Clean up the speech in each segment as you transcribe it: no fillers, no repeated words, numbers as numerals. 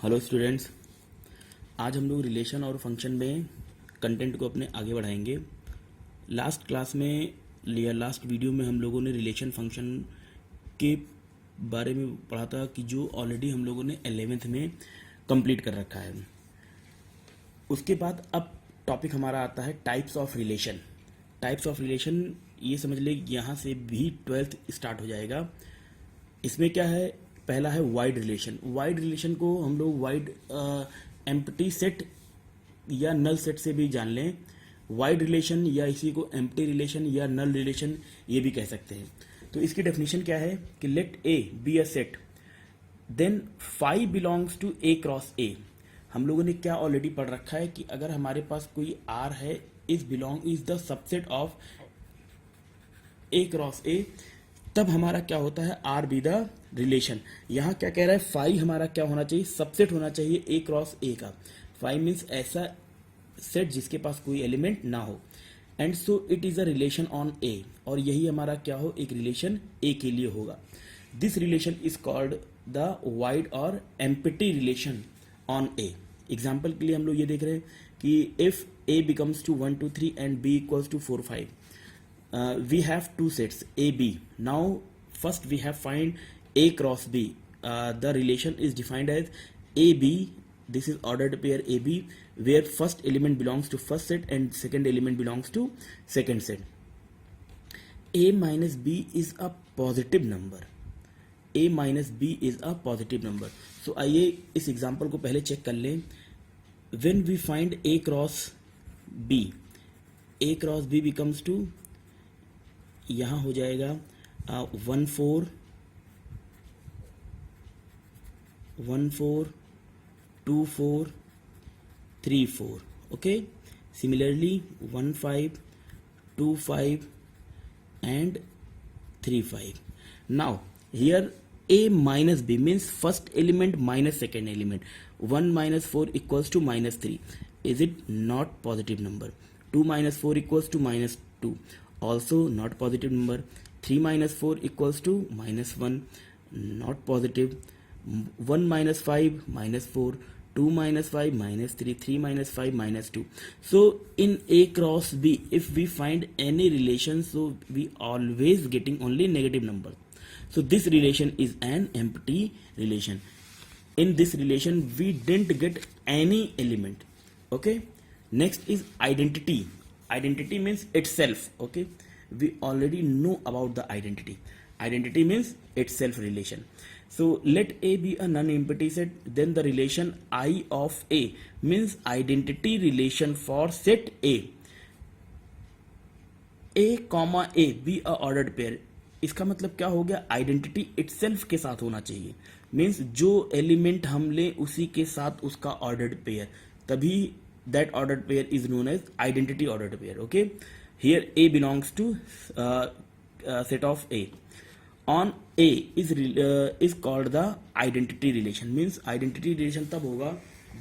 Hello students, आज हम लोग रिलेशन और फंक्शन में कंटेंट को अपने आगे बढ़ाएंगे। लास्ट क्लास में या लास्ट वीडियो में हम लोगों ने रिलेशन फंक्शन के बारे में पढ़ा था कि जो ऑलरेडी हम लोगों ने 11th में कंप्लीट कर रखा है। उसके बाद अब टॉपिक हमारा आता है types of relation. Types of relation ये समझ ले यहाँ से भी 12th स्टार्ट हो जाएगा। इसमें क्या है, पहला है वाइड रिलेशन। वाइड रिलेशन को हम लोग वाइड एम्प्टी सेट या नल सेट से भी जान लें। वाइड रिलेशन या इसी को एम्प्टी रिलेशन या नल रिलेशन ये भी कह सकते हैं। तो इसकी डेफिनेशन क्या है कि let A be a set then phi belongs to A cross A. हम लोगों ने क्या ऑलरेडी पढ़ रखा है कि अगर हमारे पास कोई आर है, is the subset of A cross ए, तब हमारा क्या होता है आर बी द रिलेशन। यहां क्या कह रहा है, फाई हमारा क्या होना चाहिए, सबसेट होना चाहिए ए क्रॉस ए का। फाई मीन्स ऐसा सेट जिसके पास कोई एलिमेंट ना हो, and so it is a relation on A, और यही हमारा क्या हो, एक रिलेशन ए के लिए होगा। This relation is called the void और empty relation on A. Example के लिए हम लोग ये देख रहे हैं कि if A becomes to 1 2 3 and B equals to 4 5, we have two sets A B. Now first we have find A cross B. The relation is defined as AB. This is ordered pair AB, where first element belongs to first set and second element belongs to second set. A minus B is a positive number. A minus B is a positive number. So आइए इस example को पहले check कर लें। When we find A cross B, A cross B becomes to, यहाँ हो जाएगा 1 4 1 4 2 4 3 4। Okay, similarly 1 5 2 5 and 3 5. Now here A minus B means first element minus second element. 1 minus 4 equals to minus 3. Is it not positive number? 2 minus 4 equals to minus 2. Also not positive number. 3 minus 4 equals to minus 1, not positive. 1 minus 5 minus 4, 2 minus 5 minus 3, 3 minus 5 minus 2. So in A cross B, if we find any relation, so we always getting only negative number. So this relation is an empty relation. In this relation we didn't get any element. Okay, next is identity. Identity means itself. Okay, we already know about the identity. Identity means itself relation. So let A be a non-empty set, then the relation I of A means identity relation for set A. A comma A be a ordered pair. इसका मतलब क्या हो गया, identity itself के साथ होना चाहिए। Means जो एलिमेंट हम ले उसी के साथ उसका ऑर्डर्ड पेयर, तभी that ordered pair is known as identity ordered pair. Okay, here A belongs to set of A. On A is called the identity relation. Means identity relation तब होगा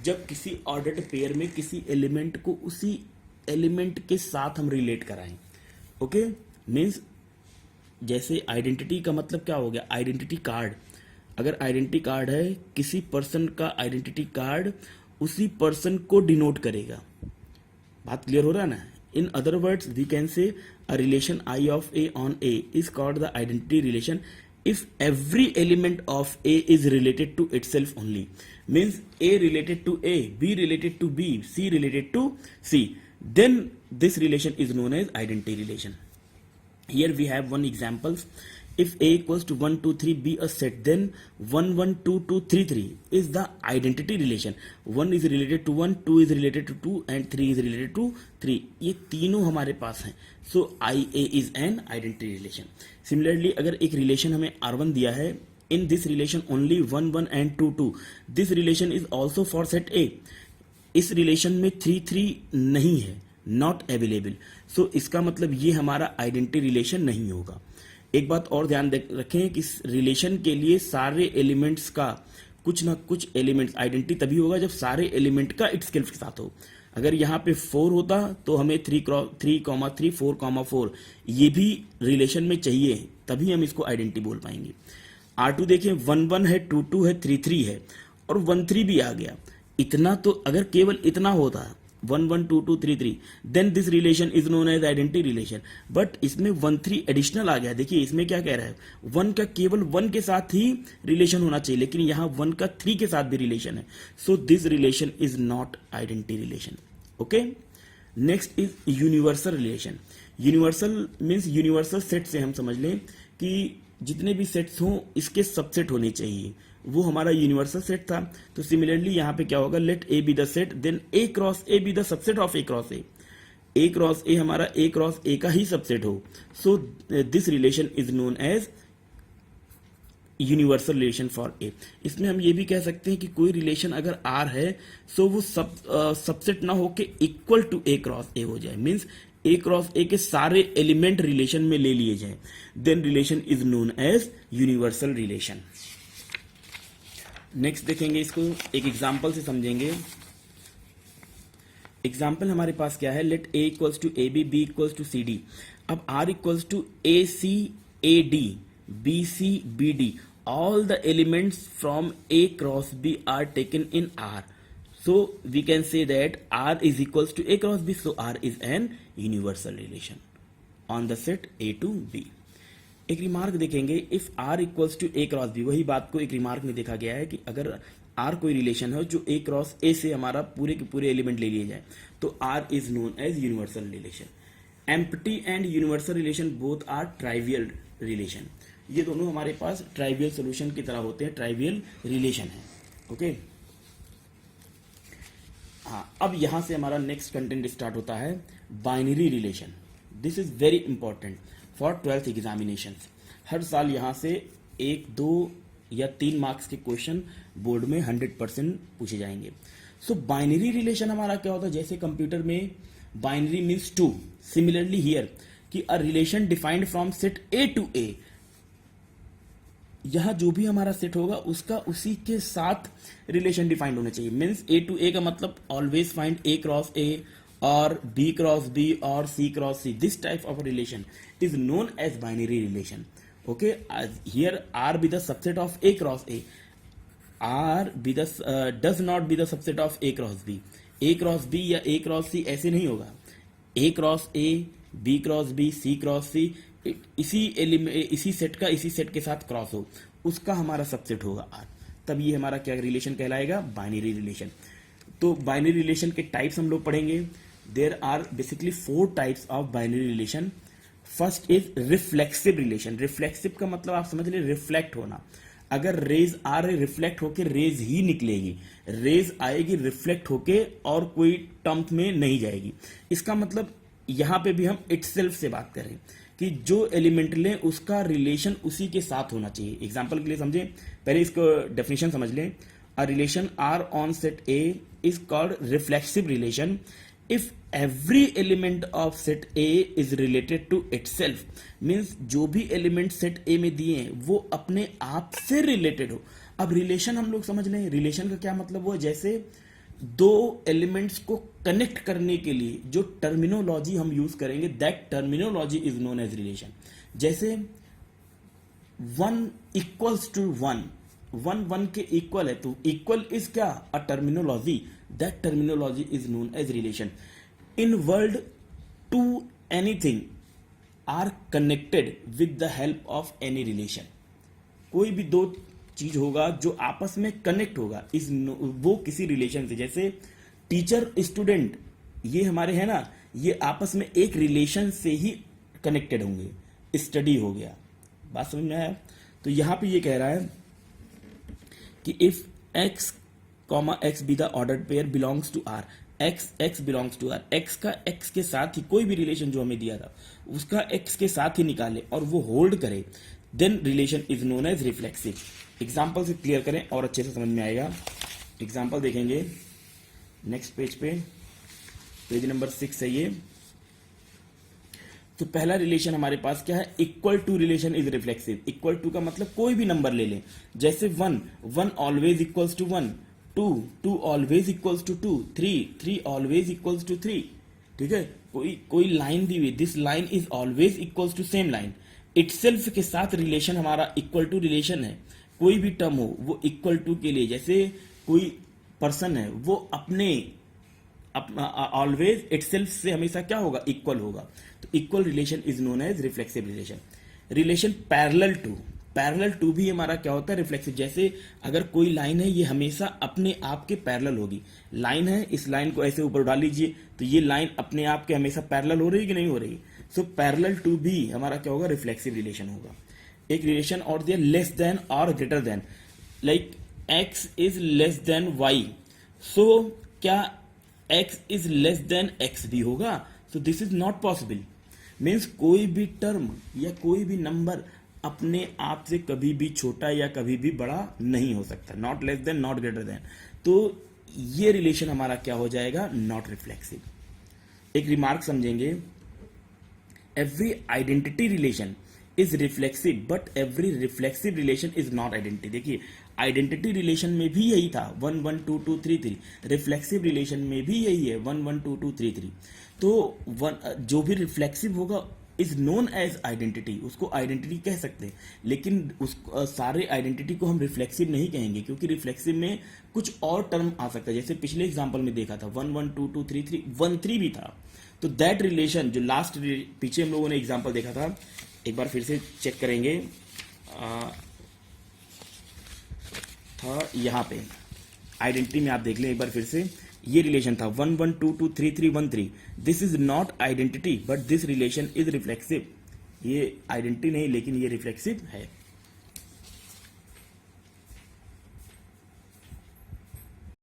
जब किसी ordered pair में किसी element को उसी element के साथ हम relate कराएं। Okay, means जैसे identity का मतलब क्या हो गया, identity card। अगर identity card है, किसी person का identity card उसी पर्सन को डिनोट करेगा। बात क्लियर हो रहा है ना। In other words we can say a relation I of A on A is called the identity relation if every element of A is related to itself only. Means A related to A, B related to B, C related to C, then this relation is known as identity relation. Here we have one examples. If A equals to 1 2 3 be a set, then 1 1 2 2 3 3 is the identity relation. 1 is related to 1, 2 is related to 2 and 3 is related to 3. ये तीनों हमारे पास हैं। So IA is an identity relation. Similarly, अगर एक relation हमें R1 दिया है, in this relation only 1 1 and 2 2. This relation is also for set A. इस relation में 3 3 नहीं है, नॉट अवेलेबल। सो इसका मतलब ये हमारा आइडेंटिटी रिलेशन नहीं होगा। एक बात और ध्यान रखें कि इस रिलेशन के लिए सारे एलिमेंट्स का कुछ ना कुछ एलिमेंट्स आइडेंटिटी तभी होगा जब सारे एलिमेंट का इटसेल्फ के साथ हो। अगर यहाँ पे 4 होता तो हमें 3 3 4 4 ये भी रिलेशन में चाहिए, तभी हम इसको आइडेंटिटी बोल पाएंगे। R2 देखिए 1 1 है, 2 2 है, 3 3 है, और 1 3 भी आ गया, इतना तो अगर केवल इतना होता 1 1 2 2 3 3, then this relation is known as identity relation. But इसमें 1 3 एडिशनल आ गया। देखिए इसमें क्या कह रहा है, 1 का केवल 1 के साथ ही रिलेशन होना चाहिए, लेकिन यहाँ 1 का 3 के साथ भी रिलेशन है। सो this relation is not identity relation. Okay, next is universal relation. Universal means universal set से हम समझ लें कि जितने भी सेट्स हों इसके सबसेट होने चाहिए, वो हमारा यूनिवर्सल सेट था। तो सिमिलरली यहाँ पे क्या होगा, let A be the set then A cross A be the subset of A cross A. A cross A हमारा ए क्रॉस ए का ही सबसेट हो। So this relation is known as universal relation for A. इसमें हम ये भी कह सकते हैं कि कोई रिलेशन अगर आर है सो वो सबसेट ना होके equal to A cross A हो जाए, मीन्स ए क्रॉस ए के सारे एलिमेंट रिलेशन में ले लिए जाए, then relation is known as universal relation. Next देखेंगे, इसको एक एग्जाम्पल से समझेंगे। एग्जाम्पल हमारे पास क्या है, let A equals to A B equals to C D. अब R equals to A C A D B C B D, all the elements from A cross B are taken in R. So we can say that R is equals to A cross B. So R is an universal relation on the set A to B. एक remark देखेंगे, if R equals to A cross B, वही बात को एक remark में देखा गया है कि अगर R कोई रिलेशन हो जो A क्रॉस A से हमारा पूरे के पूरे एलिमेंट ले लिए जाए तो R is known as universal relation. Empty and universal relation both are trivial relation. ये दोनों हमारे पास ट्राइवियल सोल्यूशन की तरह होते हैं, ट्राइवियल रिलेशन है। ओके हाँ, अब यहां से हमारा नेक्स्ट कंटेंट स्टार्ट होता है, binary relation. This is very important for 12th examination. हर साल यहां से 1 2 या 3 मार्क्स के क्वेश्चन बोर्ड में 100% पूछे जाएंगे। सो बाइनरी रिलेशन हमारा क्या होता है, जैसे कंप्यूटर में बाइनरी मीन्स 2, सिमिलरली हियर कि a relation defined from set A to A. यहां जो भी हमारा सेट होगा उसका उसी के साथ रिलेशन डिफाइंड होना चाहिए। मीन्स ए टू ए का मतलब always find A cross A और बी क्रॉस बी और C cross C. This type of relation is known as binary relation. Okay, here R be the subset of A cross A, R be the does not be the subset of A cross B. A cross B या A cross C ऐसे नहीं होगा, A cross A B cross B C cross C, इसी set का इसी set के साथ cross हो, उसका हमारा सबसेट होगा आर। तब ये हमारा क्या रिलेशन कहलाएगा, बाइनरी रिलेशन। तो बाइनरी रिलेशन के टाइप्स हम लोग पढ़ेंगे। There are basically 4 types of binary relation. First is reflexive relation. Reflexive का मतलब आप समझ ले रिफ्लेक्ट होना। अगर रेज आ रहे रिफ्लेक्ट होके रेज ही निकलेगी, रेज आएगी रिफ्लेक्ट होके और कोई टर्म्स में नहीं जाएगी। इसका मतलब यहां पे भी हम इटसेल्फ से बात करें कि जो एलिमेंट लें उसका रिलेशन उसी के साथ होना चाहिए। एग्जांपल के लिए समझें, पहले इसको डेफिनेशन समझ लें। A relation R on set A is called reflexive relation if every element of set A is related to itself. Means जो भी एलिमेंट सेट ए में दिए हैं वो अपने आप से रिलेटेड हो। अब रिलेशन हम लोग समझ लें, रिलेशन का क्या मतलब हुआ, जैसे 2 एलिमेंट्स को कनेक्ट करने के लिए जो टर्मिनोलॉजी हम यूज करेंगे that terminology is known as relation. जैसे 1 इक्वल्स टू 1, 1 1 के इक्वल है तो इक्वल इज क्या, a terminology, that terminology is known as relation. In world 2 anything are connected with the help of any relation. कोई भी 2 चीज होगा जो आपस में कनेक्ट होगा इस वो किसी रिलेशन से। जैसे टीचर स्टूडेंट ये हमारे है ना, ये आपस में एक रिलेशन से ही कनेक्टेड होंगे। स्टडी हो गया, बात समझ में आया। तो यहां पे ये कह रहा है कि if x comma x be the ordered pair belongs to r, x belongs to r, x का x के साथ ही कोई भी रिलेशन जो हमें दिया था उसका x के साथ ही निकाले और वो होल्ड करे, then relation is known as reflexive. Example से क्लियर करें और अच्छे से समझ में आएगा। एग्जाम्पल देखेंगे नेक्स्ट पेज पे, पेज नंबर 6 है ये। तो पहला रिलेशन हमारे पास क्या है, equal to relation is reflexive. Equal to का मतलब कोई भी नंबर ले लें, जैसे 1 always equals to 1, 2 always equals to 2, 3 always equals to 3। ठीक है, कोई लाइन दी हुई, this line is always equals to same line. Itself के साथ रिलेशन हमारा इक्वल टू रिलेशन है। कोई भी टर्म हो वो इक्वल टू के लिए, जैसे कोई पर्सन है वो अपने ऑलवेज इटसेल्फ से हमेशा क्या होगा, इक्वल होगा। तो equal relation is known as reflexive relation. Relation parallel to भी हमारा क्या होता है, रिफ्लेक्सिव। जैसे अगर कोई लाइन है ये हमेशा अपने आप के पैरेलल होगी। लाइन है, इस लाइन को ऐसे ऊपर उठा लीजिए तो ये लाइन अपने आप के हमेशा पैरेलल हो रही है कि नहीं हो रही। सो पैरेलल टू भी हमारा क्या होगा, रिफ्लेक्सिव रिलेशन होगा। एक रिलेशन और दिया, लेस देन और greater than, like x is less than y। सो क्या x is less than x भी होगा? So this is not possible. Means कोई भी टर्म या कोई भी नंबर अपने आप से कभी भी छोटा या कभी भी बड़ा नहीं हो सकता। Not less than, not greater than. तो ये रिलेशन हमारा क्या हो जाएगा, नॉट रिफ्लेक्सिव। एक रिमार्क समझेंगे, every identity relation is reflexive but every reflexive relation is not identity. देखिए आइडेंटिटी रिलेशन में भी यही था 1 1 2 2 3 3, रिफ्लेक्सिव रिलेशन में भी यही है 1 1 2 2 3 3। तो जो भी रिफ्लेक्सिव होगा इज नोन एज आइडेंटिटी, उसको आइडेंटिटी कह सकते हैं। लेकिन उस सारे आइडेंटिटी को हम रिफ्लेक्सिव नहीं कहेंगे, क्योंकि रिफ्लेक्सिव में कुछ और टर्म आ सकता है। जैसे पिछले एग्जांपल में देखा था 1 1 2 2 3 3 1 3 भी था। तो दैट रिलेशन जो लास्ट पीछे हम लोगों ने एग्जांपल देखा था, एक बार फिर से चेक करेंगे, था यहाँ पे आइडेंटिटी में, आप देख लें एक बार फिर से। ये रिलेशन था 1 1 2 2 3 3 1 3। This is not identity but this relation is reflexive. ये आइडेंटिटी नहीं लेकिन ये रिफ्लेक्सिव है।